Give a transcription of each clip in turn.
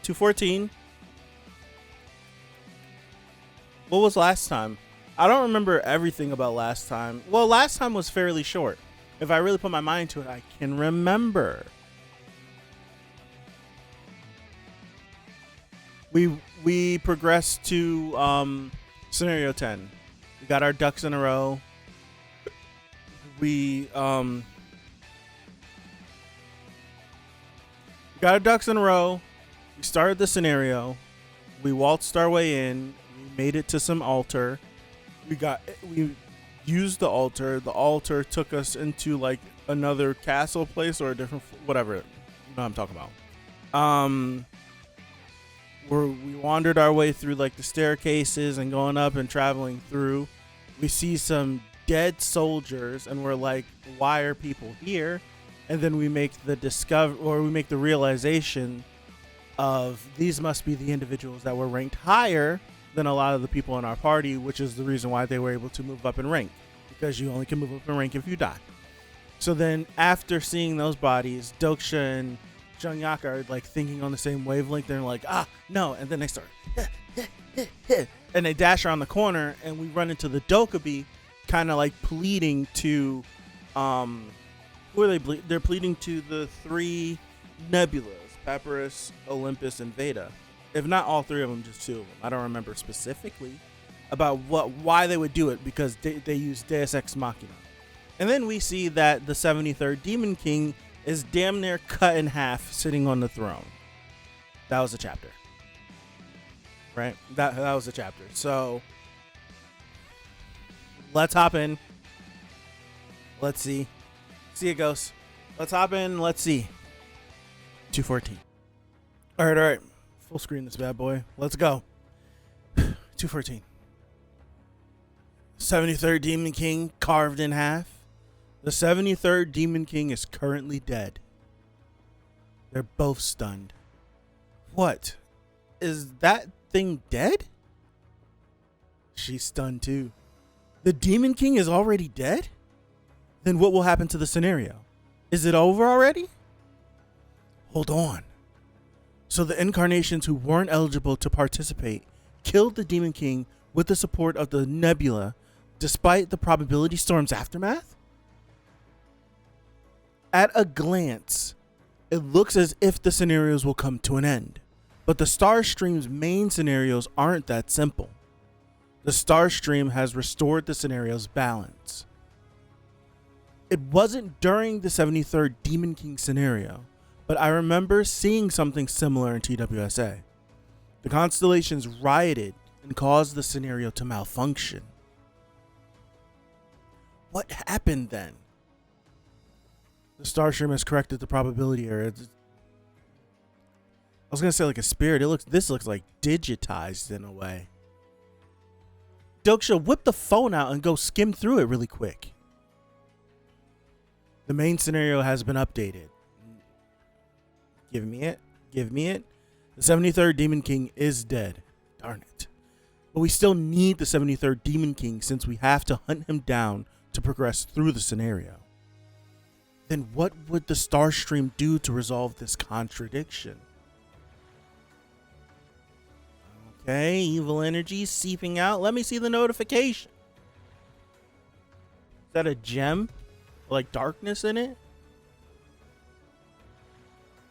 214. What was last time? I don't remember everything about last time. Well, last time was fairly short. If I really put my mind to it, I can remember. We progressed to scenario 10. We got our ducks in a row. We got our ducks in a row. We started the scenario. We waltzed our way in. We made it to some altar. We used the altar. The altar took us into like another castle place or a different whatever. You know what I'm talking about. We wandered our way through like the staircases and going up and traveling through. We see some dead soldiers and we're like, why are people here? And then we make the realization of these must be the individuals that were ranked higher than a lot of the people in our party, which is the reason why they were able to move up in rank, because you only can move up in rank if you die. So then after seeing those bodies, Doksha and Jungyak are like thinking on the same wavelength. They're like, no. And then they start and they dash around the corner and we run into the Dokkaebi, kind of like pleading to who are they? They're pleading to the three nebulas, Papyrus, Olympus, and Veda. If not all three of them, just two of them. I don't remember specifically about why they would do it, because they use Deus Ex Machina. And then we see that the 73rd Demon King is damn near cut in half, sitting on the throne. That was a chapter, right? That was a chapter. So let's hop in. Let's see it goes. Let's hop in. Let's see. 214. All right. Full screen this bad boy. Let's go. 214. 73rd Demon King carved in half. The 73rd Demon King is currently dead. They're both stunned. What? Is that thing dead? She's stunned too. The Demon King is already dead? Then what will happen to the scenario? Is it over already? Hold on. So the incarnations who weren't eligible to participate killed the Demon King with the support of the Nebula, despite the probability storm's aftermath? At a glance, it looks as if the scenarios will come to an end. But the Star Stream's main scenarios aren't that simple. The Star Stream has restored the scenario's balance. It wasn't during the 73rd Demon King scenario, but I remember seeing something similar in TWSA. The constellations rioted and caused the scenario to malfunction. What happened then? The Starstream has corrected the probability error. I was gonna say like a spirit. This looks like digitized in a way. Doksha, whip the phone out and go skim through it really quick. The main scenario has been updated. Give me it. The 73rd Demon King is dead. Darn it. But we still need the 73rd Demon King, since we have to hunt him down to progress through the scenario. Then what would the Starstream do to resolve this contradiction? Okay, evil energy seeping out. Let me see the notification. Is that a gem? Like darkness in it?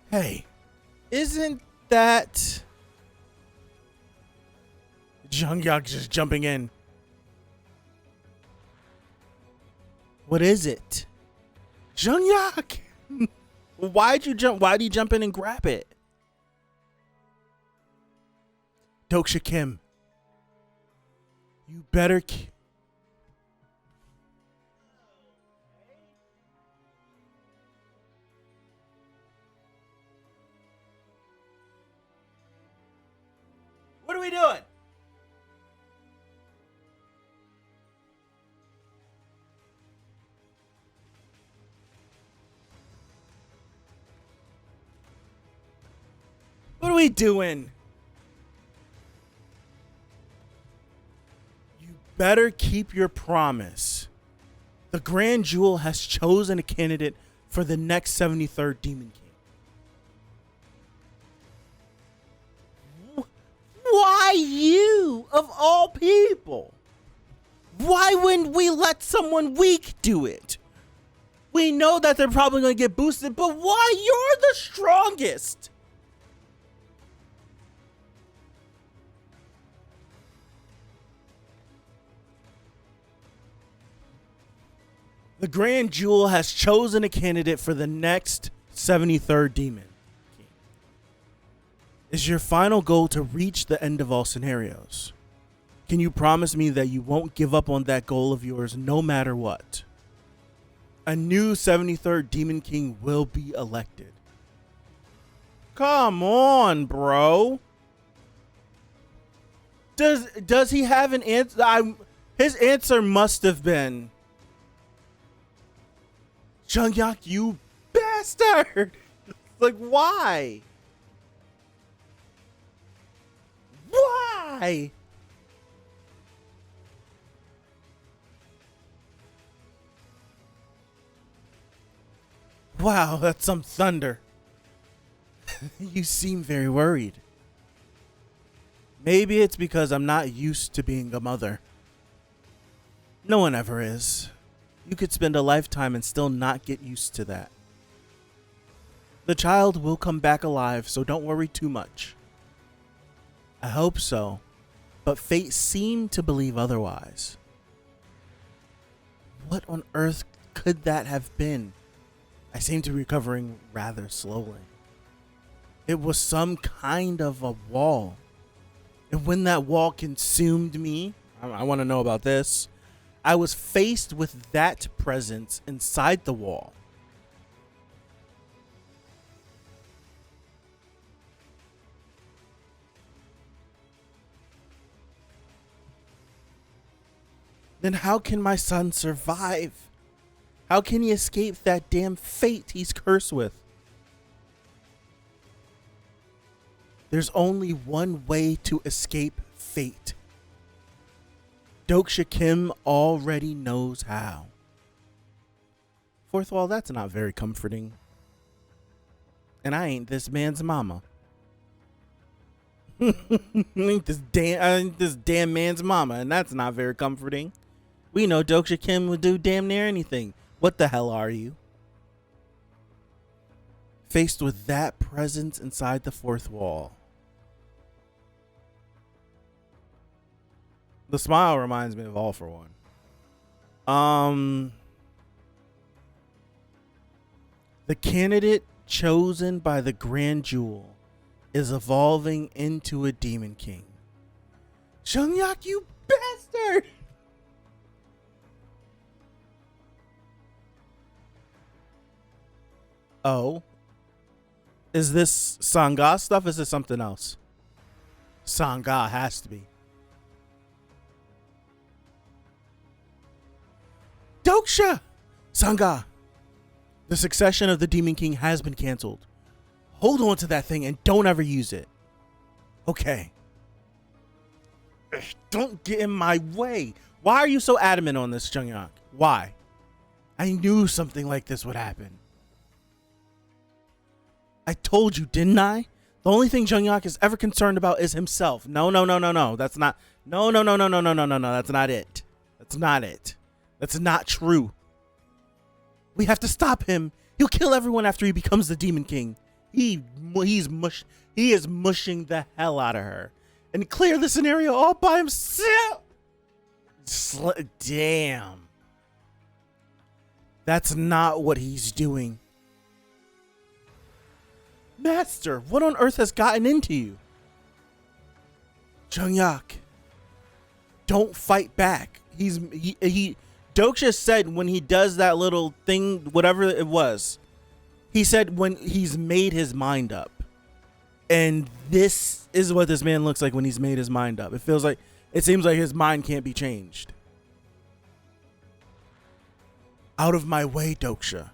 Hey, isn't that Jungyak just jumping in? What is it? Jungyak! Why'd you jump? Why'd he jump in and grab it? Doksha Kim, you better What are we doing? What are we doing? You better keep your promise. The Grand Jewel has chosen a candidate for the next 73rd Demon King. people. Why wouldn't we let someone weak do it? We know that they're probably going to get boosted, but why? You're the strongest. The Grand Jewel has chosen a candidate for the next 73rd Demon King. Is your final goal to reach the end of all scenarios? Can you promise me that you won't give up on that goal of yours no matter what? A new 73rd Demon King will be elected. Come on, bro. Does he have an answer? His answer must have been, Jungyak, you bastard! Like, why? Why? Wow, that's some thunder. You seem very worried. Maybe it's because I'm not used to being a mother. No one ever is. You could spend a lifetime and still not get used to that. The child will come back alive, so don't worry too much. I hope so, but fate seemed to believe otherwise. What on earth could that have been? I seem to be recovering rather slowly. It was some kind of a wall. And when that wall consumed me, I want to know about this. I was faced with that presence inside the wall. Then how can my son survive? How can he escape that damn fate he's cursed with? There's only one way to escape fate. Doksha Kim already knows how. Fourth wall, that's not very comforting. And I ain't this man's mama. I ain't this damn man's mama, and that's not very comforting. We know Doksha Kim would do damn near anything. What the hell are you? Faced with that presence inside the fourth wall. The smile reminds me of All for One. The candidate chosen by the Grand Jewel is evolving into a Demon King. Jungyak, you bastard! Oh. Is this Sangha stuff? Is this something else? Sangha has to be. Doksha! Sangha! The succession of the Demon King has been canceled. Hold on to that thing and don't ever use it. Okay. Don't get in my way. Why are you so adamant on this, Jungyak? Why? I knew something like this would happen. I told you, didn't I? The only thing Jungyak is ever concerned about is himself. No. That's not. No. That's not it. That's not it. That's not true. We have to stop him. He'll kill everyone after he becomes the Demon King. He is mushing the hell out of her and clear the scenario all by himself. Damn. That's not what he's doing. Master, what on earth has gotten into you? Jungyak, don't fight back. Doksha said when he does that little thing, whatever it was, he said when he's made his mind up. And this is what this man looks like when he's made his mind up. It seems like his mind can't be changed. Out of my way, Doksha.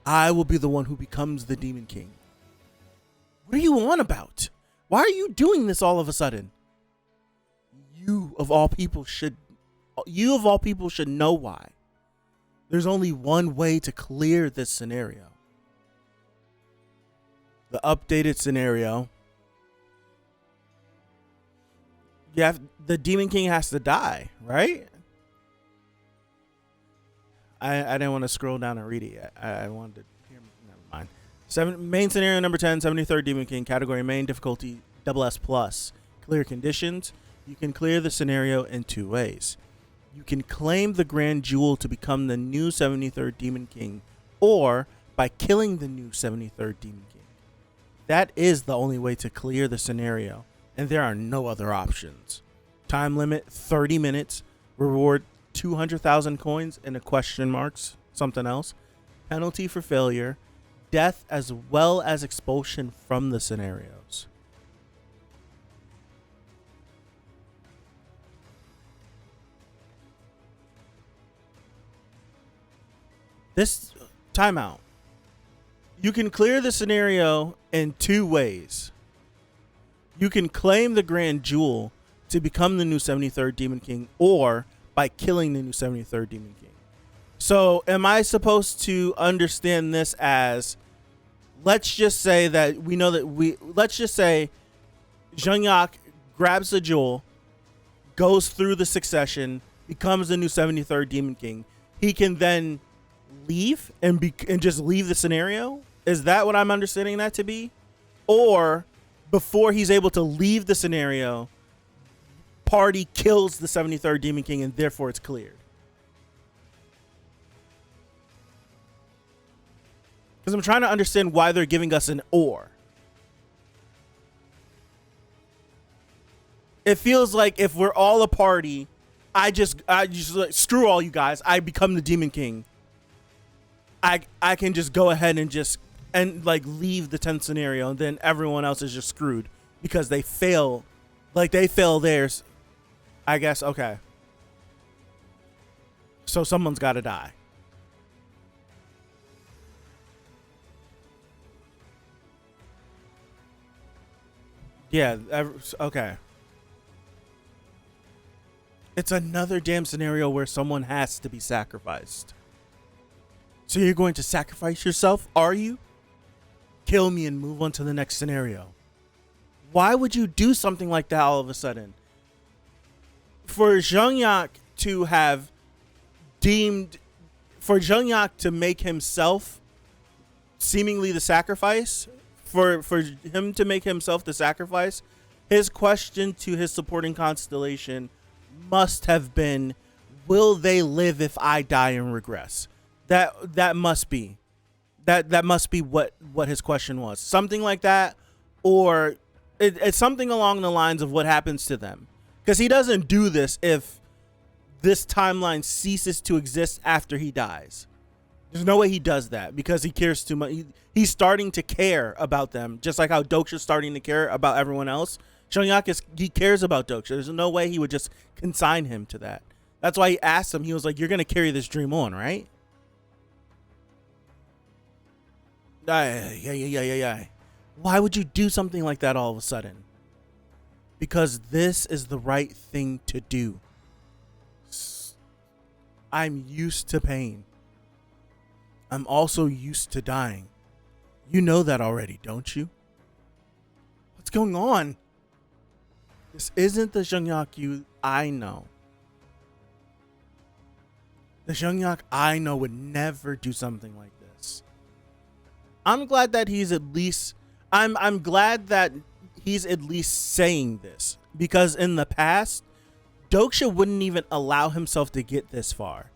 I will be the one who becomes the Demon King. What are you on about? Why are you doing this all of a sudden? You of all people should know why. There's only one way to clear this scenario. The updated scenario. the Demon King has to die, right? I didn't want to scroll down and read it yet. I wanted to hear. Never mind. Main scenario number 10, 73rd Demon King, category main, difficulty SS plus. Clear conditions. You can clear the scenario in 2 ways. You can claim the Grand Jewel to become the new 73rd Demon King, or by killing the new 73rd Demon King. That is the only way to clear the scenario, and there are no other options. Time limit 30 minutes. Reward 200,000 coins and a question marks, something else. Penalty for failure, death as well as expulsion from the scenarios. This timeout. You can clear the scenario in 2 ways. You can claim the Grand Jewel to become the new 73rd Demon King, or by killing the new 73rd Demon King. So am I supposed to understand this as, let's just say that we know that let's just say Zheng grabs the jewel, goes through the succession, becomes the new 73rd Demon King. He can then leave and just leave the scenario? Is that what I'm understanding that to be? Or before he's able to leave the scenario, party kills the 73rd Demon King and therefore it's cleared? Because I'm trying to understand why they're giving us an or. It feels like if we're all a party, I just like, screw all you guys. I become the Demon King. I can just go ahead and like leave the 10th scenario, and then everyone else is just screwed because they fail. Like they fail theirs. I guess, okay. So someone's got to die. Yeah, okay. It's another damn scenario where someone has to be sacrificed. So you're going to sacrifice yourself, are you? Kill me and move on to the next scenario. Why would you do something like that all of a sudden? For Zheng to have deemed, for Zheng to make himself seemingly the sacrifice, for him to make himself the sacrifice, his question to his supporting constellation must have been, will they live if I die and regress? That must be what his question was. Something like that, or it's something along the lines of what happens to them. Because he doesn't do this if this timeline ceases to exist after he dies. There's no way he does that because he cares too much. He's starting to care about them, just like how Doksha's starting to care about everyone else. Zheng he cares about Doksha. There's no way he would just consign him to that. That's why he asked him. He was like, "You're gonna carry this dream on, right?" Yeah. Why would you do something like that all of a sudden? Because this is the right thing to do. I'm used to pain. I'm also used to dying. You know that already, don't you? What's going on? This isn't the Zheng I know. The Zheng I know would never do something like this. I'm glad that he's at least I'm glad that he's at least saying this, because in the past, Doksha wouldn't even allow himself to get this far.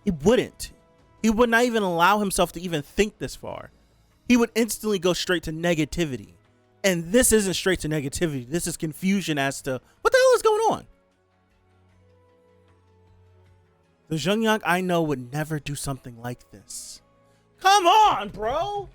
He wouldn't. He would not even allow himself to even think this far. He would instantly go straight to negativity. And this isn't straight to negativity. This is confusion as to what the hell is going on. The Zheng I know would never do something like this. Come on, bro.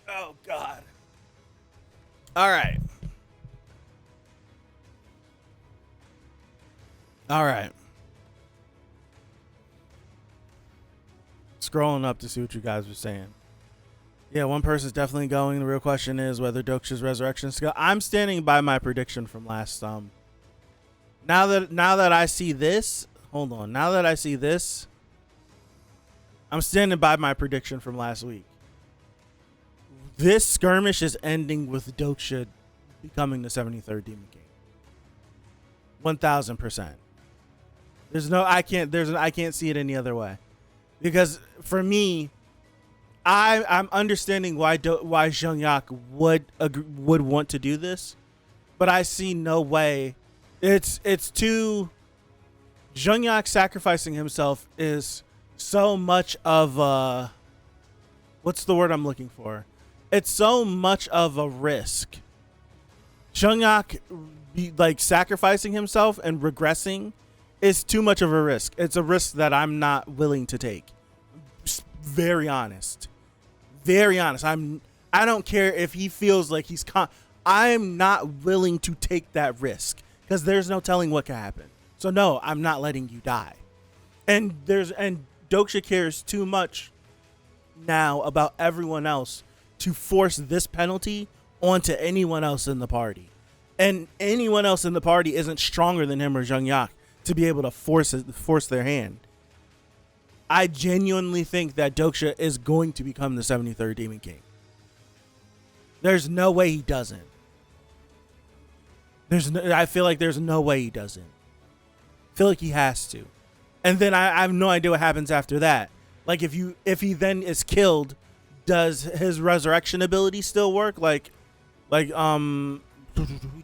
Oh God. All right. All right. Scrolling up to see what you guys were saying. Yeah, one person's definitely going. The real question is whether Doksha's resurrection skill. I'm standing by my prediction from last Now that I see this, hold on. Now that I see this, I'm standing by my prediction from last week. This skirmish is ending with Doksha becoming the 73rd Demon King. 1000%. I can't see it any other way. Because for me, I'm understanding why Zheng-Yak would want to do this, but I see no way. It's too. Zheng-Yak sacrificing himself is so much of a. What's the word I'm looking for? It's so much of a risk. Zheng-Yak like sacrificing himself and regressing is too much of a risk. It's a risk that I'm not willing to take. Very honest. Very honest. I don't care if he feels like I'm not willing to take that risk because there's no telling what can happen. So no, I'm not letting you die. And Doksha cares too much now about everyone else to force this penalty onto anyone else in the party. And anyone else in the party isn't stronger than him or Zheng-Yak to be able to force their hand. I genuinely think that Doksha is going to become the 73rd Demon King. There's no way he doesn't. I feel like there's no way he doesn't. I feel like he has to. And then I have no idea what happens after that. Like if he then is killed, does his resurrection ability still work? Who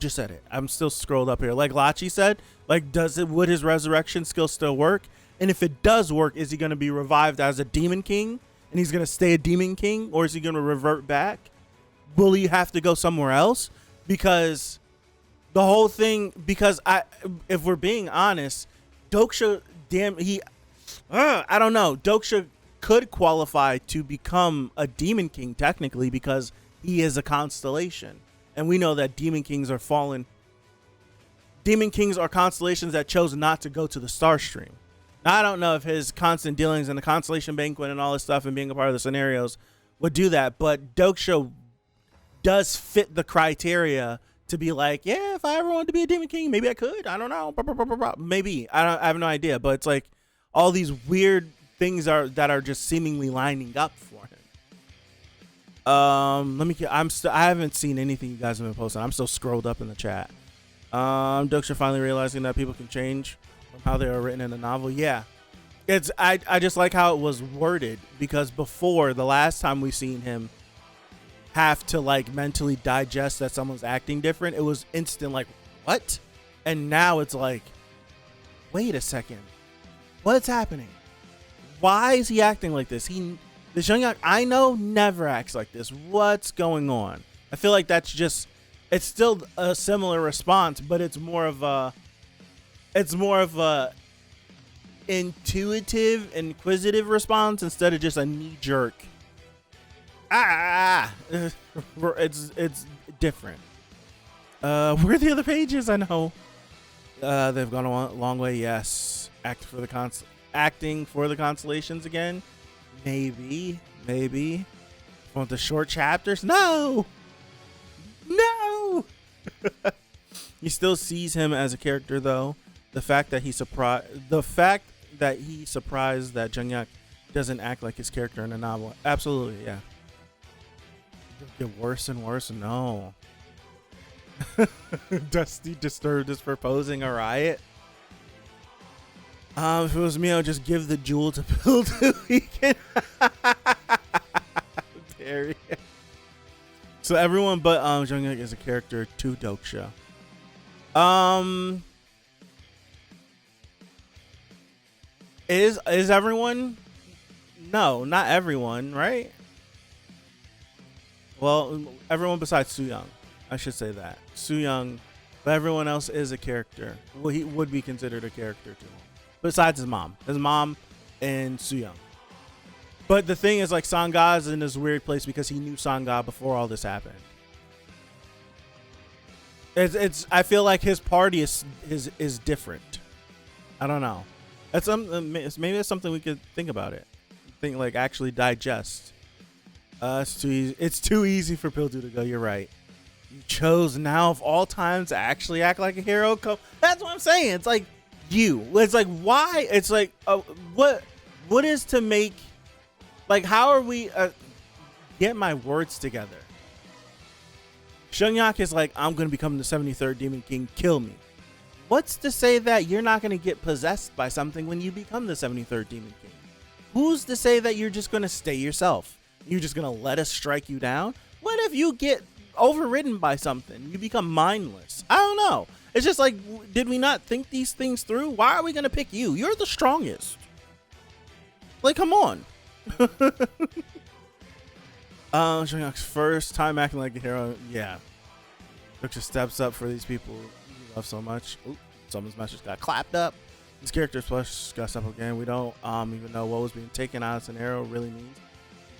just said it? I'm still scrolled up here. Like Lachi said, like would his resurrection skill still work? And if it does work, is he going to be revived as a Demon King and he's going to stay a Demon King, or is he going to revert back? Will he have to go somewhere else? Because the whole thing, if we're being honest, Doksha, I don't know. Doksha could qualify to become a Demon King technically because he is a constellation. And we know that Demon Kings are fallen. Demon Kings are constellations that chose not to go to the Star Stream. Now, I don't know if his constant dealings in the Constellation Banquet and all this stuff and being a part of the scenarios would do that, but Doksha does fit the criteria to be like, yeah, if I ever wanted to be a Demon King, maybe I could. I don't know. Maybe. I have no idea, but it's like all these weird things that are just seemingly lining up for him. I haven't seen anything you guys have been posting. I'm still scrolled up in the chat. Doksha finally realizing that people can change from how they are written in the novel. Yeah, I just like how it was worded, because before, the last time we seen him have to like mentally digest that someone's acting different, it was instant like, what? And now it's like, wait a second, what's happening? Why is he acting like this? The Zheng-Yak I know never acts like this. What's going on? I feel like it's still a similar response, but it's more of a intuitive, inquisitive response instead of just a knee jerk. It's different. Where are the other pages? I know. They've gone a long way. Yes. Acting for the constellations again. Maybe. Want the short chapters? No. He still sees him as a character, though. The fact that he surprised that Zheng-Yak doesn't act like his character in the novel. Absolutely, yeah. It'll get worse and worse. No. Dusty Disturbed is proposing a riot. If it was me, I would just give the jewel to Bill to weaken. Barry. So everyone but Zheng-Yak is a character to Doksha. Is everyone? No, not everyone, right? Well, everyone besides Su-Young. I should say that. Su-Young, but everyone else is a character. Well, he would be considered a character to him. Besides his mom. His mom and Su-Young. But the thing is, like, Sangha is in this weird place because he knew Sangha before all this happened. I feel like his party is different. I don't know. Maybe that's something we could think about it. Think, like, actually digest. It's too easy for Pildu to go. You're right. You chose now of all times to actually act like a hero. That's what I'm saying. It's like It's like, why? It's like, what is to make, like, how are we get my words together? Shungyak is like, I'm going to become the 73rd Demon King. Kill me. What's to say that you're not going to get possessed by something when you become the 73rd Demon King? Who's to say that you're just going to stay yourself? You're just going to let us strike you down? What if you get overridden by something? You become mindless? I don't know. It's just like, did we not think these things through? Why are we going to pick you? You're the strongest. Like, come on. Shungyak's first time acting like a hero. Yeah. Doksha steps up for these people he loves so much. Oop, someone's message got clapped up. This character's plush got stuff again. We don't even know what was being taken out of scenario really means.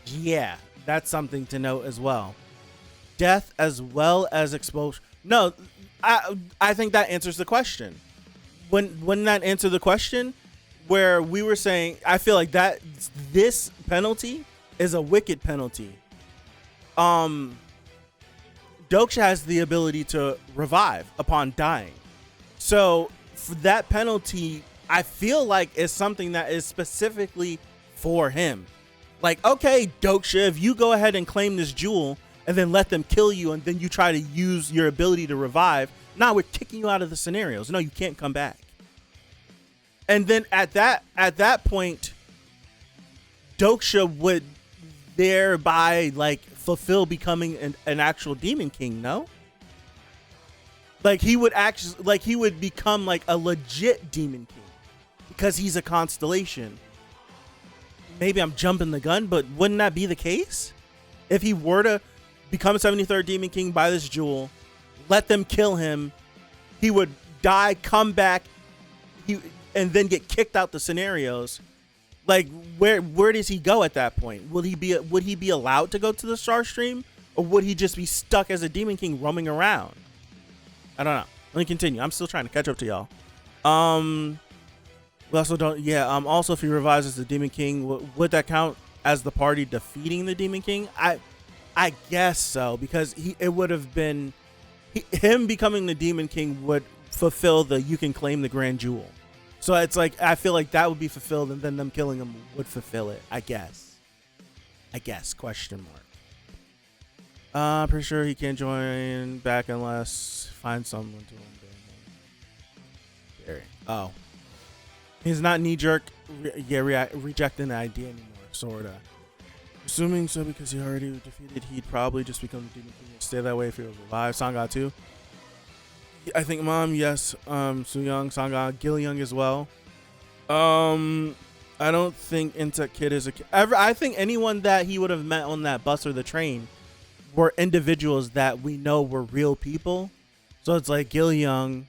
Yeah, that's something to note as well. Death as well as exposure. No, I think that answers the question. When that answer the question, where we were saying, I feel like that this penalty is a wicked penalty. Doksha has the ability to revive upon dying. So for that penalty, I feel like is something that is specifically for him. Like, okay, Doksha, if you go ahead and claim this jewel and then let them kill you and then you try to use your ability to revive, now we're kicking you out of the scenarios. No, you can't come back. And then at that point, Doksha would thereby, like, fulfill becoming an actual Demon King, no? Like, he would actually, like, he would become like a legit Demon King because he's a constellation. Maybe I'm jumping the gun, but wouldn't that be the case? If he were to become 73rd Demon King by this jewel, let them kill him, he would die, come back, and then get kicked out the scenarios. Like, where does he go at that point? Would he be allowed to go to the Star Stream, or would he just be stuck as a Demon King roaming around? I don't know. Let me continue. I'm still trying to catch up to y'all. We also don't. Yeah. Also, if he revives as the Demon King, would that count as the party defeating the Demon King? I guess so, because it would have been him becoming the Demon King would fulfill the you can claim the Grand Jewel. So it's like, I feel like that would be fulfilled, and then them killing him would fulfill it. I guess. Question mark. Pretty sure he can't join back unless find someone to him. Oh. He's not knee-jerk rejecting the idea anymore, sorta. Assuming so because he already defeated, he'd probably just become the Demon King and stay that way if he was alive. Sangha too. I think Mom, yes. Su-young, Sangha, Gil-young as well. I don't think Insect Kid is a kid. I think anyone that he would have met on that bus or the train were individuals that we know were real people. So it's like Gil-young,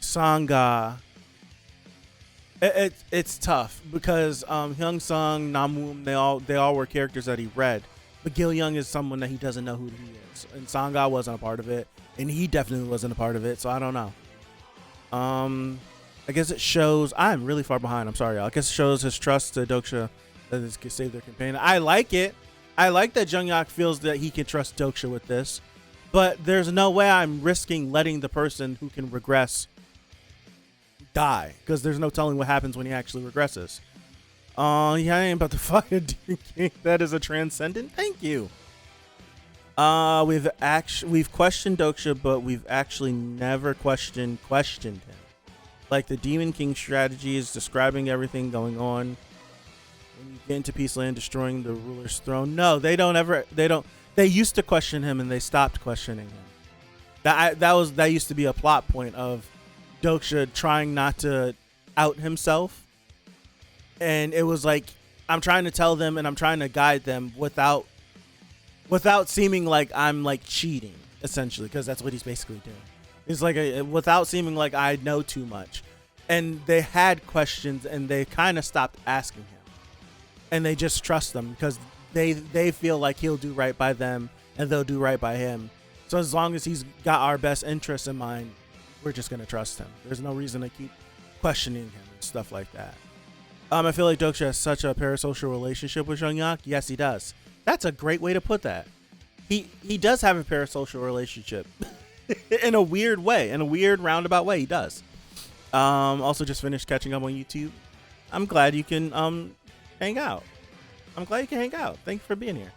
Sangha. It's tough because Hyung Sung, Namwoon, they all were characters that he read, but Gil-young is someone that he doesn't know who he is, and Sangha wasn't a part of it, and he definitely wasn't a part of it. So I don't know. I guess it shows. I'm really far behind. I'm sorry, y'all. I guess it shows his trust to Doksha that this could save their companion. I like it. I like that Jungyak feels that he can trust Doksha with this, but there's no way I'm risking letting the person who can regress die, because there's no telling what happens when he actually regresses. Yeah, I ain't about to fight a Demon King. That is a transcendent. Thank you. We've questioned Doksha, but we've actually never questioned him. Like, the Demon King strategy is describing everything going on when you get into Peace Land, destroying the ruler's throne. No, they don't. They used to question him and they stopped questioning him. That used to be a plot point of Doksha trying not to out himself, and it was like, I'm trying to tell them and I'm trying to guide them without seeming like I'm like cheating, essentially, because that's what he's basically doing. It's like without seeming like I know too much. And they had questions and they kind of stopped asking him. and they just trust them because they feel like he'll do right by them and they'll do right by him. So as long as he's got our best interests in mind, we're just gonna trust him. There's no reason to keep questioning him and stuff like that. I feel like Doksha has such a parasocial relationship with Jungyak. Yes, he does. That's a great way to put that. He does have a parasocial relationship in a weird way, in a weird roundabout way. He does. Also just finished catching up on YouTube. I'm glad you can hang out. I'm glad you can hang out. Thank you for being here.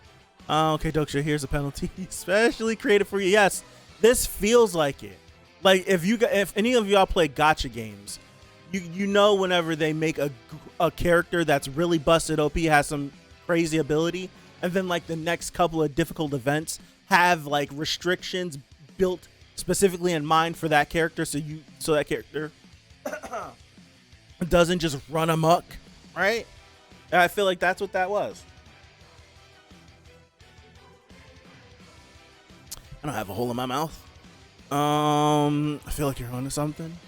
Okay, Doksha, here's a penalty, especially created for you. Yes, this feels like it. Like if any of y'all play gacha games, you know whenever they make a character that's really busted OP, has some crazy ability, and then like the next couple of difficult events have like restrictions built specifically in mind for that character, so that character doesn't just run amok, right? And I feel like that's what that was. I don't have a hole in my mouth. I feel like you're onto something.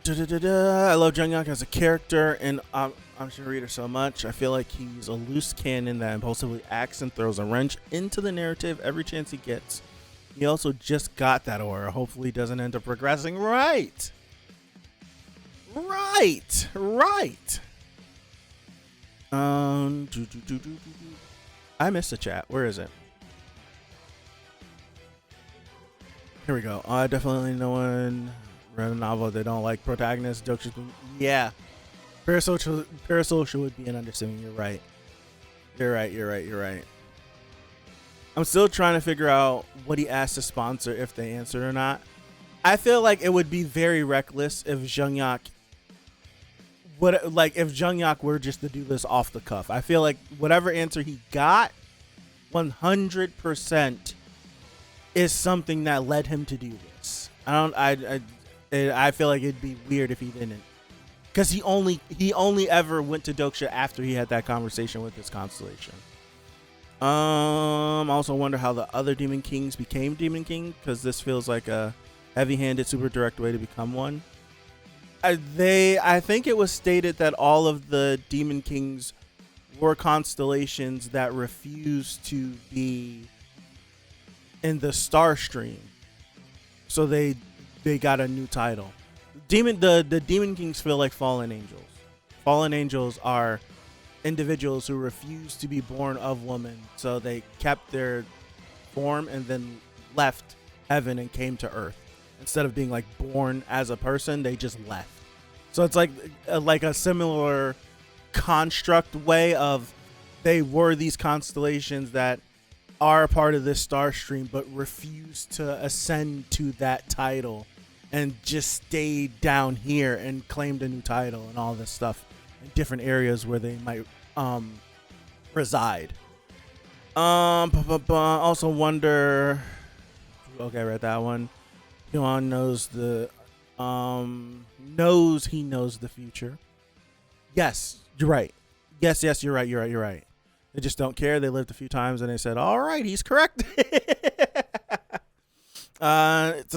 I love Jungyak as a character, and I'm just gonna read her so much. I feel like he's a loose cannon that impulsively acts and throws a wrench into the narrative every chance he gets. He also just got that aura. Hopefully, he doesn't end up progressing. Right. I missed the chat. Where is it? Here we go. Definitely no one read a novel they don't like protagonists. Yeah. Parasocial would be an understatement. You're right. I'm still trying to figure out what he asked the sponsor, if they answered or not. I feel like it would be very reckless if Jungyak were just to do this off the cuff. I feel like whatever answer he got, 100% is something that led him to do this. I feel like it'd be weird if he didn't, because he only ever went to Doksha after he had that conversation with his constellation. I also wonder how the other Demon Kings became Demon King, because this feels like a heavy-handed, super direct way to become one. I think it was stated that all of the Demon Kings were constellations that refused to be in the star stream, so they got a new title. The Demon Kings feel like fallen angels. Fallen angels are individuals who refuse to be born of woman, so they kept their form and then left heaven and came to earth. Instead of being like born as a person, they just left. So it's like a similar construct way of, they were these constellations that are a part of this star stream but refuse to ascend to that title and just stayed down here and claimed a new title and all this stuff in different areas where they might reside. Also wonder, okay, I read that one. Yuan knows the knows the future. Yes, you're right. Yes, you're right. They just don't care. They lived a few times and they said, all right, he's correct. It's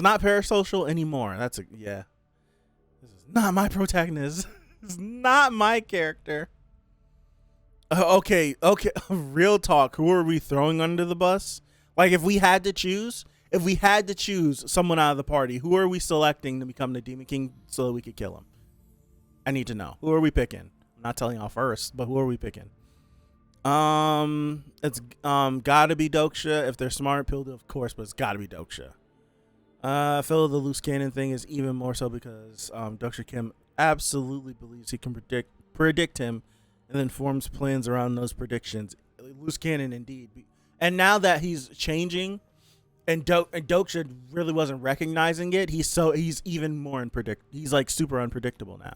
not parasocial anymore. This is not my protagonist. This is not my character. Okay. Real talk. Who are we throwing under the bus? Like, if we had to choose someone out of the party, who are we selecting to become the Demon King so that we could kill him? I need to know. Who are we picking? I'm not telling y'all first, but who are we picking? It's gotta be Doksha. If they're smart, Pilda, of course, but it's gotta be Doksha. I feel the loose cannon thing is even more so because Doksha Kim absolutely believes he can predict him, and then forms plans around those predictions. Loose cannon indeed. And now that he's changing, and Doksha really wasn't recognizing it, he's even more he's like super unpredictable now.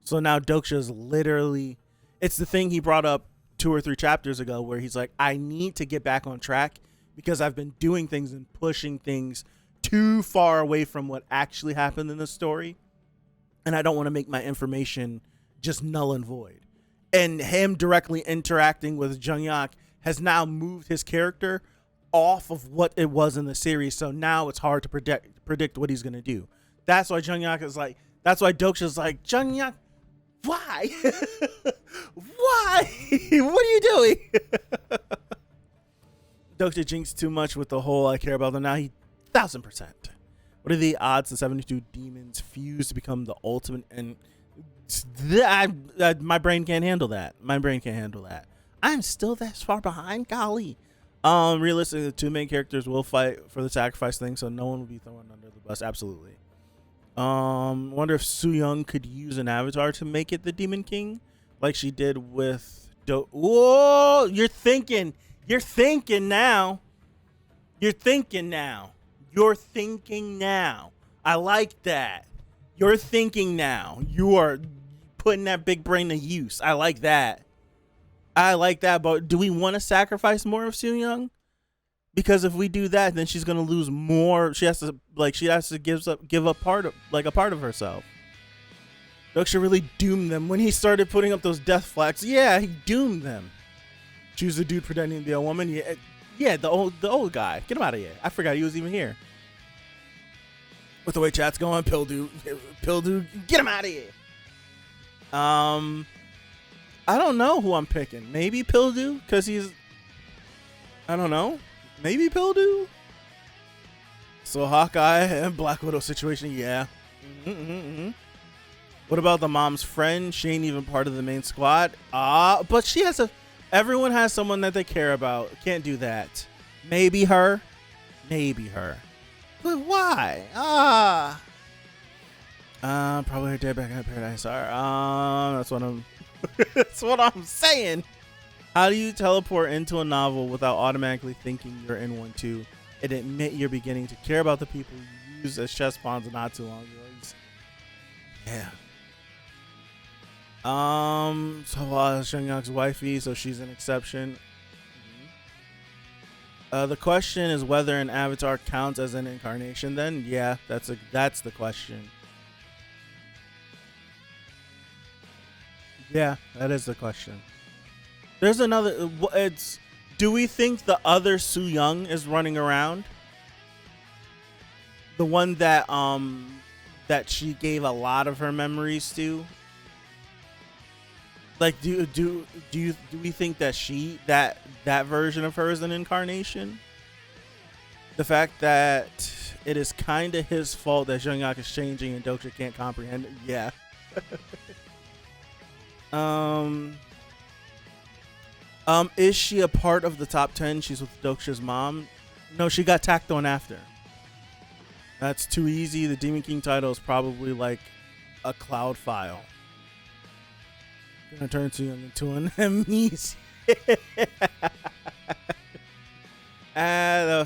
So now Doksha's literally, it's the thing he brought up 2 or 3 chapters ago where he's like, I need to get back on track because I've been doing things and pushing things too far away from what actually happened in the story, and I don't want to make my information just null and void. And him directly interacting with Jungyak has now moved his character off of what it was in the series, so now it's hard to predict what he's going to do. That's why Doksha's like, Jungyak, why? Why? What are you doing? Dr. Jinx too much with the whole I care about them now. 1000%. What are the odds the 72 demons fuse to become the ultimate? And my brain can't handle that. My brain can't handle that. I'm still that far behind. Golly. Realistically, the two main characters will fight for the sacrifice thing, so no one will be thrown under the bus. Absolutely. Wonder if Su Young could use an avatar to make it the Demon King, like she did with Whoa! You're thinking now. You're thinking now. I like that. You're thinking now. You are putting that big brain to use. I like that. But do we want to sacrifice more of Su Young? Because if we do that, then she's gonna lose more. She has to give up a part of herself. Doksha really doomed them when he started putting up those death flags. Yeah, he doomed them. Choose the dude pretending to be a woman. Yeah, the old guy. Get him out of here. I forgot he was even here. With the way chat's going, pill dude, get him out of here. I don't know who I'm picking. Maybe Pildu, because he's... I don't know. Maybe Pildu? So Hawkeye and Black Widow situation, yeah. What about the mom's friend? She ain't even part of the main squad. But she has everyone has someone that they care about. Can't do that. Maybe her. But why? Probably her dad back in Paradise. That's what I'm... That's what I'm saying. How do you teleport into a novel without automatically thinking you're in one too, and admit you're beginning to care about the people you use as chess pawns not too long ago? Yeah. So Shang Yang's wifey, so she's an exception. The question is whether an avatar counts as an incarnation. Then, yeah, that's the question. Yeah, that is the question. There's another. Do we think the other Su Young is running around? The one that she gave a lot of her memories to. Like, do we think that that version of her is an incarnation? The fact that it is kind of his fault that Jungkook is changing and Doksha can't comprehend it. Yeah. Is she a part of the top 10? She's with Doksha's mom. No, she got tacked on after. That's too easy. The Demon King title is probably like a cloud file. Gonna turn Su Young into an amnesia.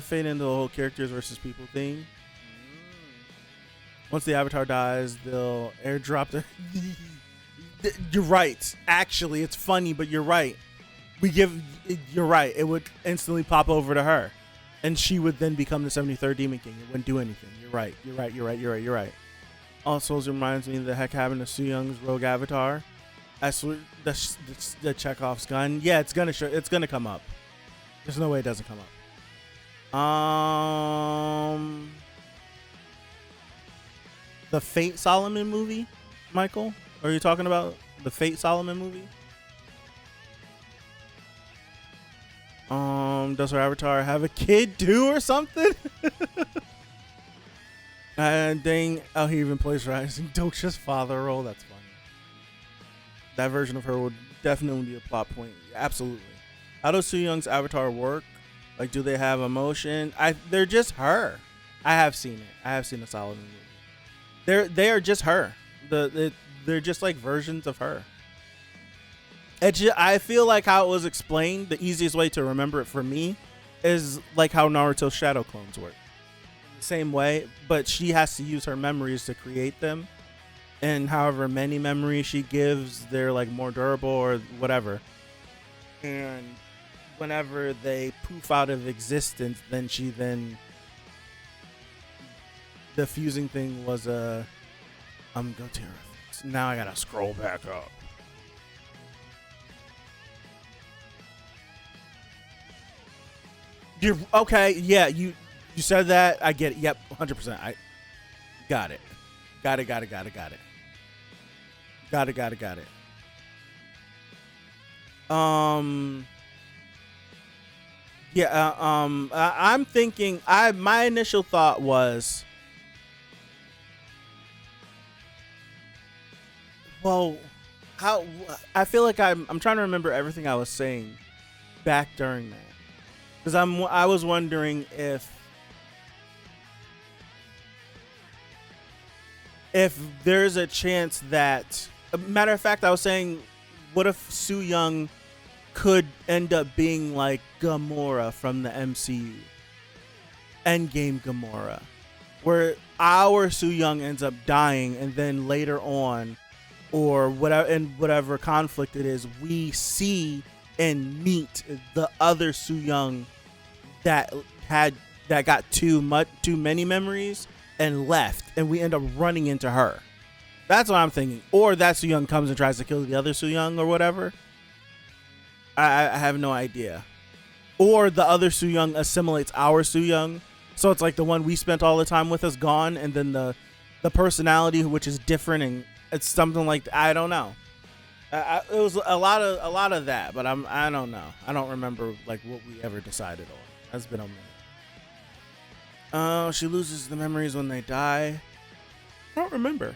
Fade into the whole characters versus people thing. Once the avatar dies, they'll airdrop the. You're right. Actually, it's funny, but you're right. You're right. It would instantly pop over to her, and she would then become the 73rd Demon King. It wouldn't do anything. You're right. Also, it reminds me of the heck happened to Su Young's rogue avatar. That's the Chekhov's gun. Yeah, it's gonna come up. There's no way it doesn't come up. The Fate Solomon movie, Michael? Are you talking about the Fate Solomon movie? Does her avatar have a kid too or something? And dang, he even plays Rising Doksha's father role. That's funny. That version of her would definitely be a plot point. Absolutely. How does Su Young's avatar work? Like, do they have emotion? They're just her. I have seen it. I have seen the Solomon movie. They are just her. They're just like versions of her. I feel like how it was explained, the easiest way to remember it for me is like how Naruto's shadow clones work. The same way, but she has to use her memories to create them. And however many memories she gives, they're like more durable or whatever. And whenever they poof out of existence, then the fusing thing was go to your reference. Now I gotta scroll back up. You're okay. Yeah, you said that. I get it. Yep, 100%. I got it. Got it. Um. Yeah. I'm thinking. My initial thought was, well, how I feel like I'm trying to remember everything I was saying back during that, because I was wondering if there's a chance that, matter of fact, I was saying, what if Su Young could end up being like Gamora from the MCU, Endgame Gamora, where our Su Young ends up dying, and then later on, or whatever, in whatever conflict it is, we see and meet the other Su Young that got too many memories and left, and we end up running into her. That's what I'm thinking. Or that Su Young comes and tries to kill the other Su Young or whatever. I have no idea. Or the other Su Young assimilates our Su Young, so it's like the one we spent all the time with is gone, and then the personality, which is different, and it's something like that. I don't know. It was a lot of that, but I don't know. I don't remember like what we ever decided on. That's been a minute. Oh, she loses the memories when they die. I don't remember.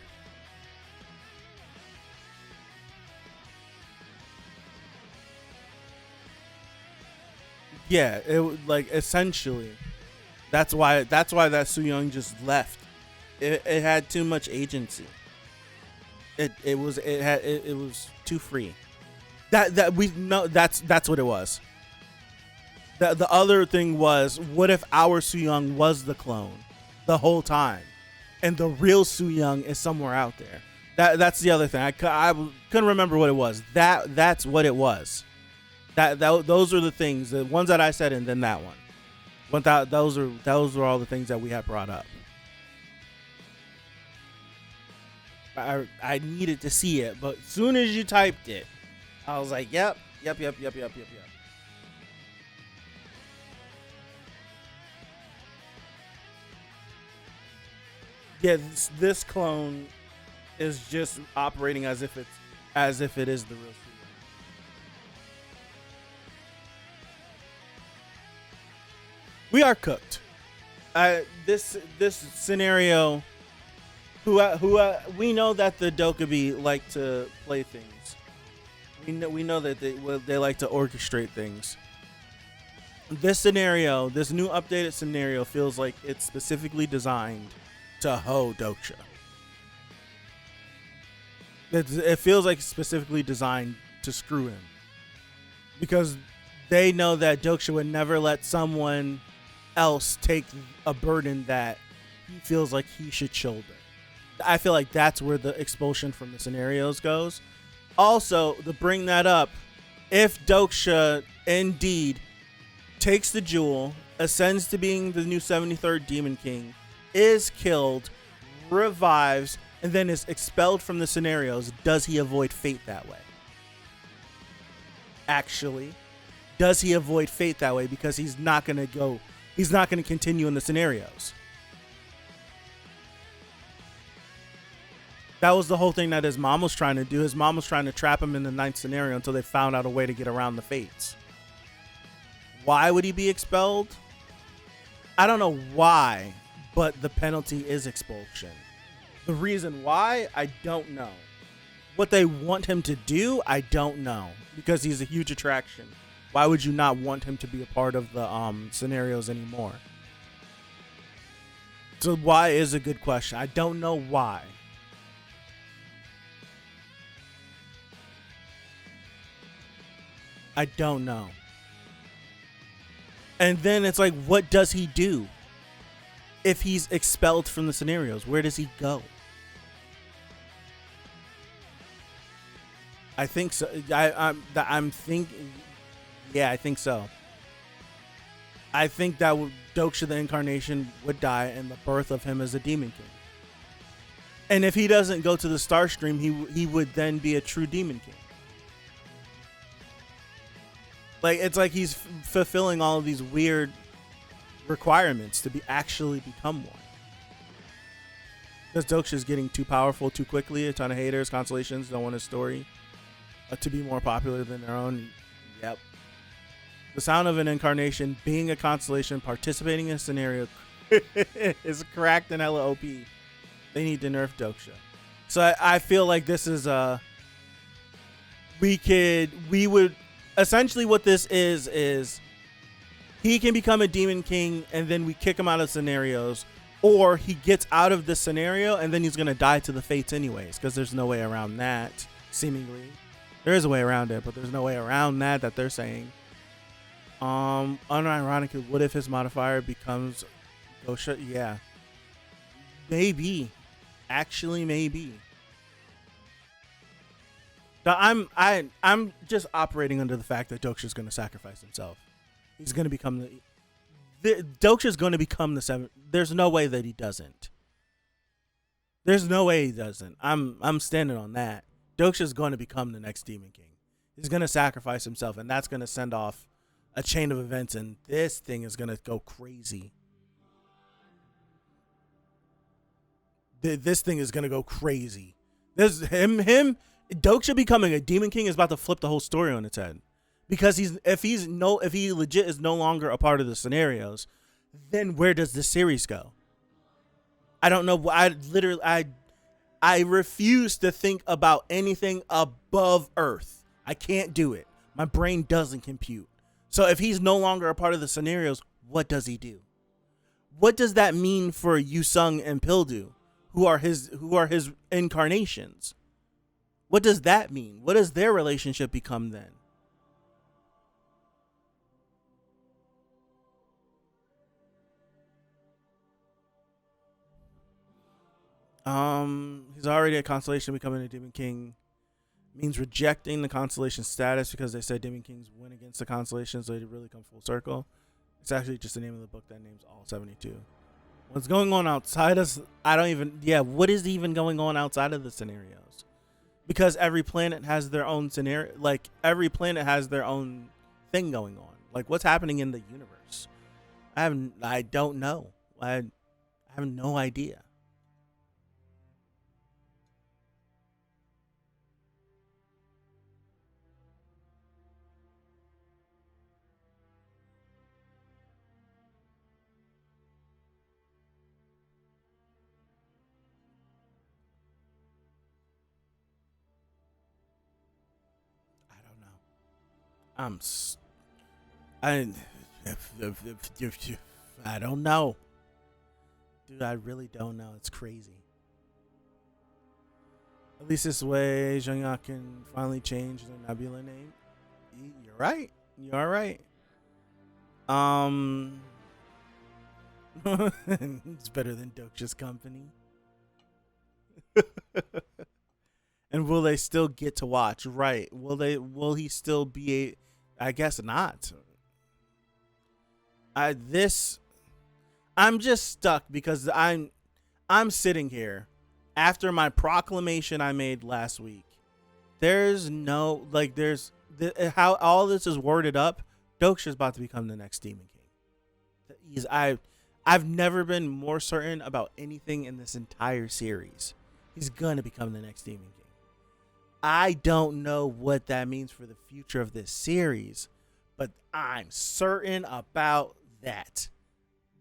Yeah, it like essentially. That's why that Su Young just left. It had too much agency. It was too free. That we know that's what it was. The other thing was, what if our Su Young was the clone the whole time, and the real Su Young is somewhere out there? That's the other thing. I couldn't remember what it was. That's what it was. Those are the things, the ones that I said, and then that one. Those were all the things that we had brought up. I needed to see it, but as soon as you typed it, I was like, yep. Yeah, this clone is just operating as if it is the real Su Young. We are cooked. This scenario. We know that the Dokubi like to play things. We know that they like to orchestrate things. This scenario, this new updated scenario, feels like it's specifically designed to hoe Doksha. It feels like it's specifically designed to screw him, because they know that Doksha would never let someone else take a burden that he feels like he should shoulder. I feel like that's where the expulsion from the scenarios goes. Also, to bring that up, if Doksha indeed takes the jewel, ascends to being the new 73rd Demon King, is killed, revives, and then is expelled from the scenarios, does he avoid fate that way? Actually, does he avoid fate that way? Because he's not going to continue in the scenarios. That was the whole thing that his mom was trying to do. His mom was trying to trap him in the 9th scenario until they found out a way to get around the fates. Why would he be expelled? I don't know why, but the penalty is expulsion. The reason why, I don't know. What they want him to do, I don't know. Because he's a huge attraction. Why would you not want him to be a part of the scenarios anymore? So why is a good question. I don't know why. I don't know. And then it's like, what does he do? If he's expelled from the scenarios, where does he go? I think so. I'm thinking. Yeah, I think so. I think that Doksha the Incarnation would die in the birth of him as a Demon King. And if he doesn't go to the Starstream, he would then be a true Demon King. Like, it's like he's fulfilling all of these weird requirements to actually become one. Because Doksha's getting too powerful too quickly. A ton of haters, Constellations don't want his story to be more popular than their own. Yep. The sound of an incarnation being a constellation participating in a scenario is cracked and hella OP. They need to nerf Doksha. So I feel like this is we would essentially what this is he can become a demon king and then we kick him out of scenarios, or he gets out of this scenario and then he's gonna die to the fates anyways, because there's no way around that. Seemingly there is a way around it, but there's no way around that they're saying. Unironically, what if his modifier becomes Doksha? Yeah, maybe, actually maybe. I'm just operating under the fact that Doksha's going to sacrifice himself. He's going to become Doksha's going to become the 7th. There's no way that he doesn't. There's no way he doesn't. I'm standing on that. Doksha's going to become the next Demon King. He's going to sacrifice himself, and that's going to send off a chain of events, and this thing is going to go crazy. This thing is going to go crazy. There's him Doksha becoming a Demon King is about to flip the whole story on its head, because if he legit is no longer a part of the scenarios, then where does this series go? I don't know. I refuse to think about anything above Earth. I can't do it. My brain doesn't compute. So if he's no longer a part of the scenarios, what does he do? What does that mean for Yusung and Pildu, who are his incarnations? What does that mean? What does their relationship become then? He's already a constellation. Becoming a Demon King means rejecting the constellation status, because they said Demon Kings win against the constellations, so they really come full circle. It's actually just the name of the book that names all 72. What's going on outside of... what is even going on outside of the scenarios? Because every planet has their own scenario. Like, every planet has their own thing going on. Like, what's happening in the universe? I don't know. I have no idea. I don't know. Dude, I really don't know. It's crazy. At least this way, Zhengya can finally change the Nebula name. You're right. You are right. It's better than Doksha's company. And will they still get to watch? Right. Will he still be I guess not. I'm just stuck because I'm sitting here after my proclamation I made last week. There's no, like, how all this is worded up. Doksha's about to become the next Demon King. I've never been more certain about anything in this entire series. He's gonna become the next Demon King. I don't know what that means for the future of this series, but I'm certain about that.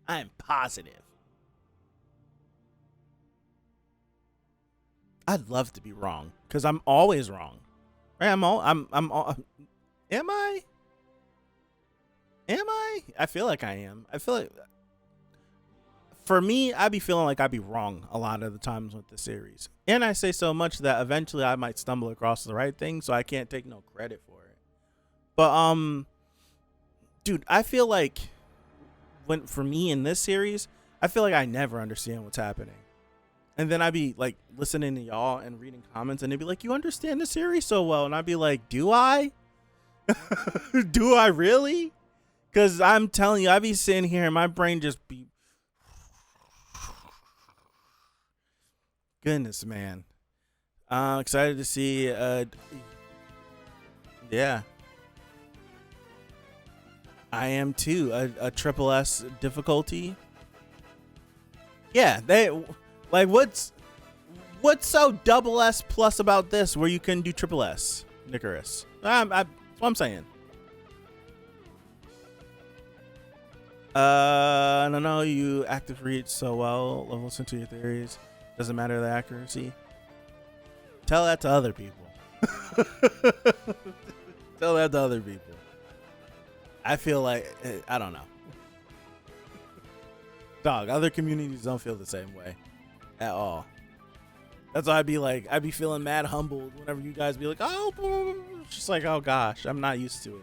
I'm positive. I'd love to be wrong, because I'm always wrong. Right? Am I? I feel like I am. I feel like, for me, I'd be feeling like I'd be wrong a lot of the times with the series. And I say so much that eventually I might stumble across the right thing, so I can't take no credit for it. But, dude, I feel like, for me in this series, I feel like I never understand what's happening. And then I'd be, like, listening to y'all and reading comments, and they'd be like, you understand the series so well. And I'd be like, do I? Do I really? Because I'm telling you, I'd be sitting here and my brain just be... Goodness, man. Excited to see, yeah. I am too. A triple S difficulty. Yeah, what's so double S plus about this where you can do triple S, Nicarus? That's what I'm saying. I don't know. You active read so well. Listen to your theories. Doesn't matter the accuracy. Tell that to other people. Tell that to other people. I feel like, I don't know. Dog, other communities don't feel the same way at all. That's why I'd be feeling mad humbled whenever you guys be like, oh, it's just like, oh gosh, I'm not used to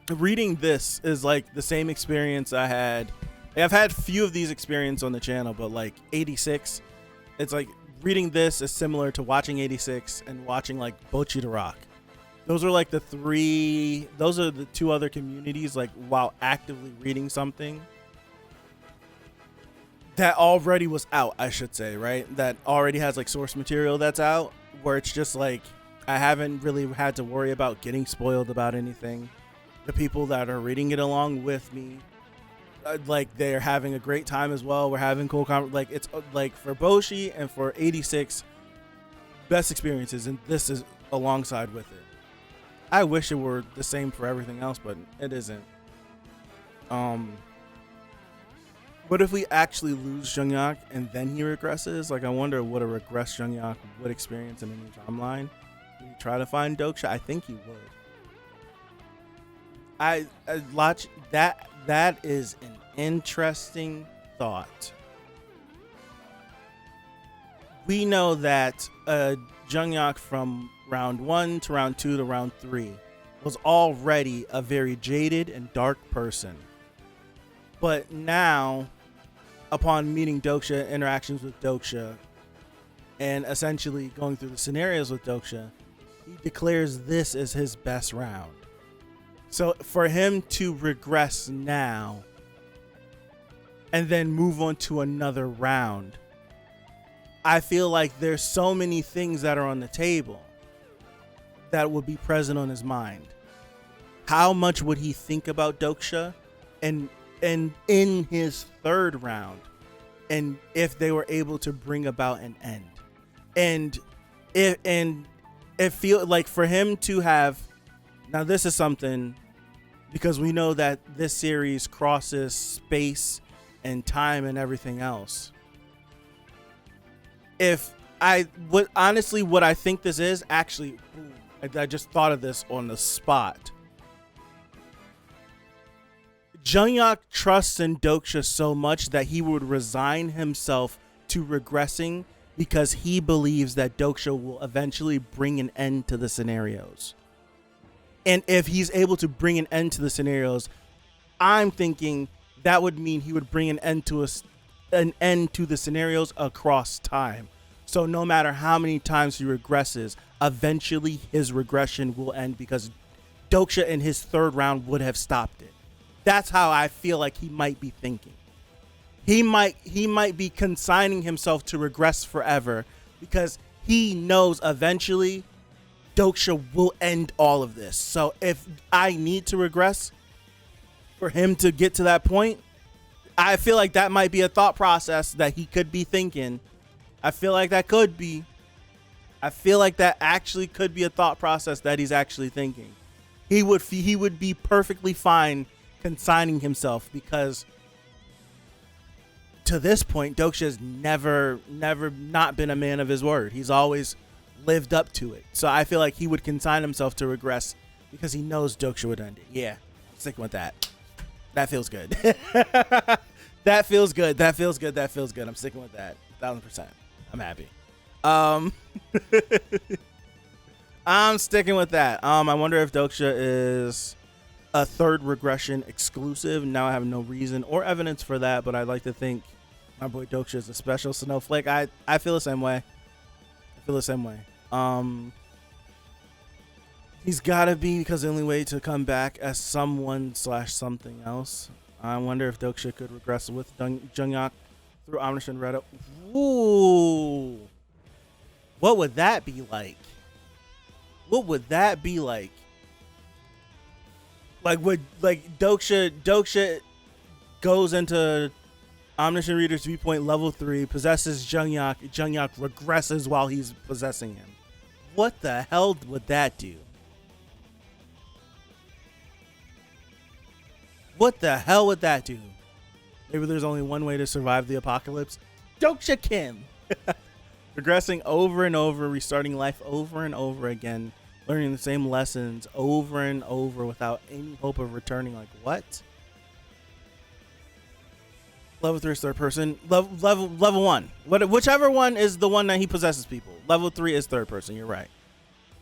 it. Reading this is like the same experience I had. I've had a few of these experiences on the channel, but like 86, it's like reading this is similar to watching 86 and watching like Bocchi to Rock. Those are like those are the two other communities, like while actively reading something that already was out, I should say, right? That already has like source material that's out, where it's just like, I haven't really had to worry about getting spoiled about anything. The people that are reading it along with me, like they're having a great time as well. We're having cool like it's like for Bocchi and for 86, best experiences, and this is alongside with it. I wish it were the same for everything else, but it isn't. What if we actually lose Jungyak and then he regresses? Like, I wonder what a regressed Jungyak would experience in a new timeline. Would he try to find Doksha? I think he would. That is an interesting thought. We know that Jungyak from round 1 to round 2 to round 3 was already a very jaded and dark person. But now, upon meeting Doksha, interactions with Doksha, and essentially going through the scenarios with Doksha, he declares this as his best round. So for him to regress now and then move on to another round, I feel like there's so many things that are on the table that would be present on his mind. How much would he think about Doksha and in his third round, and if they were able to bring about an end, and it feel like for him to have, now this is something, because we know that this series crosses space and time and everything else. What I think this is, actually, I just thought of this on the spot. Jungyak trusts in Doksha so much that he would resign himself to regressing because he believes that Doksha will eventually bring an end to the scenarios. And if he's able to bring an end to the scenarios, I'm thinking that would mean he would bring an end to the scenarios across time. So no matter how many times he regresses, eventually his regression will end because Doksha in his third round would have stopped it. That's how I feel like he might be thinking. He might be consigning himself to regress forever because he knows eventually Doksha will end all of this. So if I need to regress for him to get to that point, I feel like that might be a thought process that he could be thinking. I feel like that actually could be a thought process that he's actually thinking. He would be perfectly fine consigning himself because to this point, Doksha has never not been a man of his word. He's always lived up to it. So I feel like he would consign himself to regress because he knows Doksha would end it. Yeah, I'm sticking with that. That feels good. That feels good. I'm sticking with that. 1,000%. I'm happy. I'm sticking with that. I wonder if Doksha is a third regression exclusive. Now I have no reason or evidence for that, but I'd like to think my boy Doksha is a special snowflake. I feel the same way. He's gotta be, because the only way to come back as someone/something else. I wonder if Doksha could regress with Jungyak through Omniscient Readthrough. Ooh. What would that be like? Like Doksha goes into Omniscient Reader's Viewpoint level 3, possesses Jungyak regresses while he's possessing him. What the hell would that do? What the hell would that do? Maybe there's only one way to survive the apocalypse. Doksha Kim. Progressing over and over, restarting life over and over again, learning the same lessons over and over without any hope of returning. Like, what? Level 3 is third person. Level 1. Whichever one is the one that he possesses people. Level 3 is third person. You're right.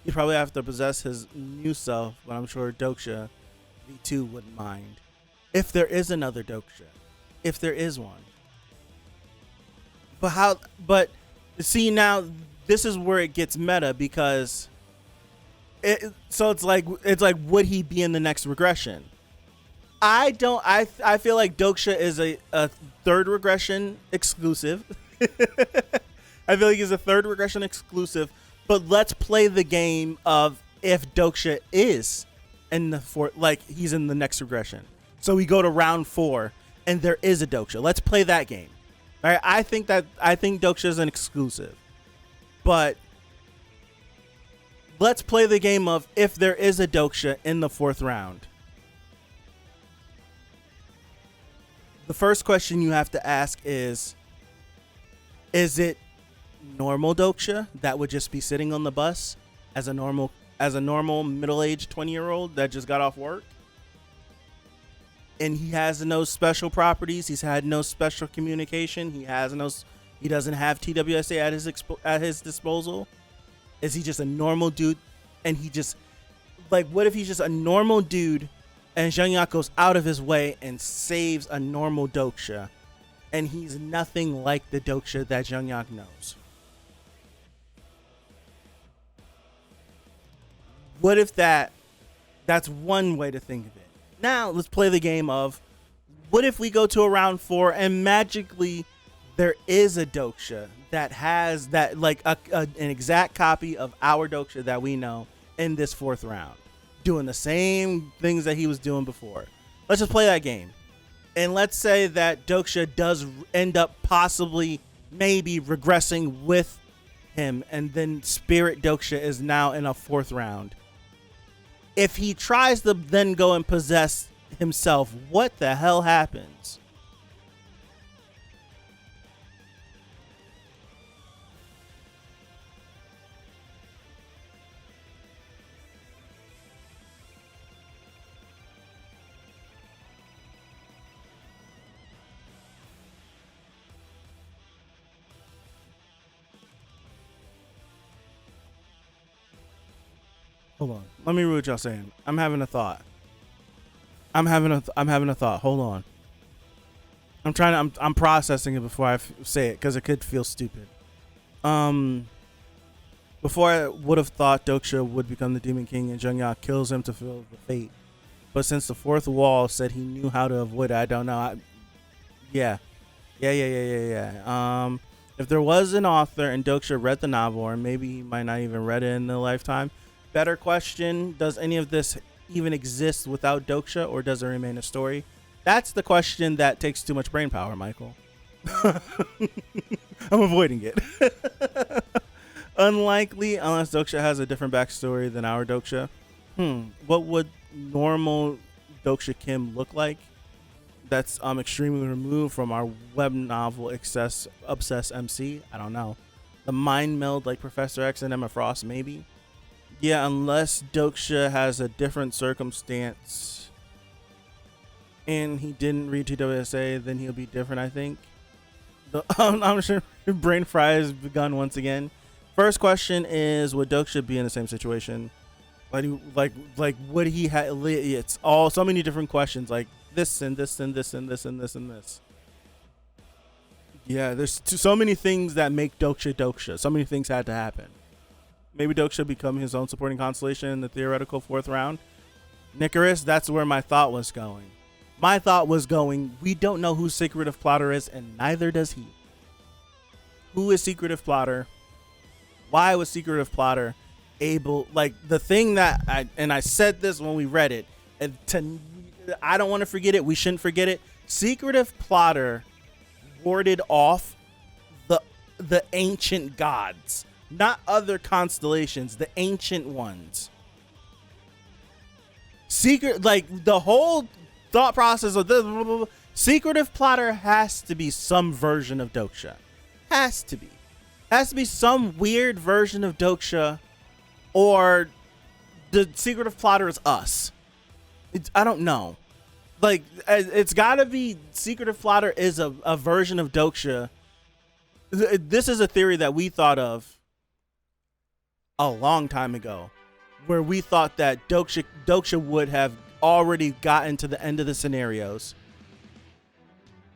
He'd probably have to possess his new self, but I'm sure Doksha V2 wouldn't mind. If there is another Doksha. If there is one. But see, now this is where it gets meta, because it's like would he be in the next regression? I feel like Doksha is a third regression exclusive. I feel like he's a third regression exclusive, but let's play the game of if Doksha is in the fourth, like he's in the next regression. So we go to round 4 and there is a Doksha. Let's play that game. All right, I think Doksha is an exclusive, but let's play the game of if there is a Doksha in the 4th round. The first question you have to ask is it normal Doksha that would just be sitting on the bus as a normal middle-aged 20-year-old that just got off work? And he has no special properties. He's had no special communication. He doesn't have TWSA at his disposal. Is he just a normal dude? And he just, like, what if he's just a normal dude and Jeongyak goes out of his way and saves a normal Doksha, and he's nothing like the Doksha that Jeongyak knows? What if that's one way to think of it? Now let's play the game of what if we go to a round 4 and magically there is a Doksha that has that, like an exact copy of our Doksha that we know in this 4th round, doing the same things that he was doing before. Let's just play that game. And let's say that Doksha does end up possibly maybe regressing with him, and then Spirit Doksha is now in a 4th round. If he tries to then go and possess himself, what the hell happens? Hold on. Let me read what y'all saying. I'm having a thought. I'm having a thought. Hold on. I'm processing it before I say it, because it could feel stupid. Before I would have thought Doksha would become the Demon King and Jeongyak kills him to fulfill the fate. But since the 4th wall said he knew how to avoid it, I don't know. Yeah. If there was an author and Doksha read the novel, or maybe he might not even read it in a lifetime. Better question, does any of this even exist without Doksha, or does it remain a story? That's the question that takes too much brain power, Michael. I'm avoiding it. Unlikely, unless Doksha has a different backstory than our Doksha. What would normal Doksha Kim look like? That's extremely removed from our web novel Obsess MC. I don't know. The mind meld like Professor X and Emma Frost, maybe. Yeah, unless Doksha has a different circumstance and he didn't read TWSA, then he'll be different, I think. I'm sure brain fry has begun once again. First question is, would Doksha be in the same situation? Like would he have? It's all so many different questions, like this and this and this and this and this and this. Yeah, there's so many things that make Doksha Doksha. So many things had to happen. Maybe Doksha become his own supporting constellation in the theoretical 4th round. Nicarus, that's where my thought was going. My thought was going, we don't know who Secretive Plotter is, and neither does he. Who is Secretive Plotter? Why was Secretive Plotter able, like, the thing that I said this when we read it, I don't want to forget it, we shouldn't forget it. Secretive Plotter warded off the ancient gods. Not other constellations, the ancient ones. Secret, like the whole thought process of this secretive plotter has to be some version of Doksha. Has to be some weird version of Doksha, or the secretive plotter is us. I don't know. Like, it's gotta be secretive plotter is a version of Doksha. This is a theory that we thought of a long time ago, where we thought that Doksha would have already gotten to the end of the scenarios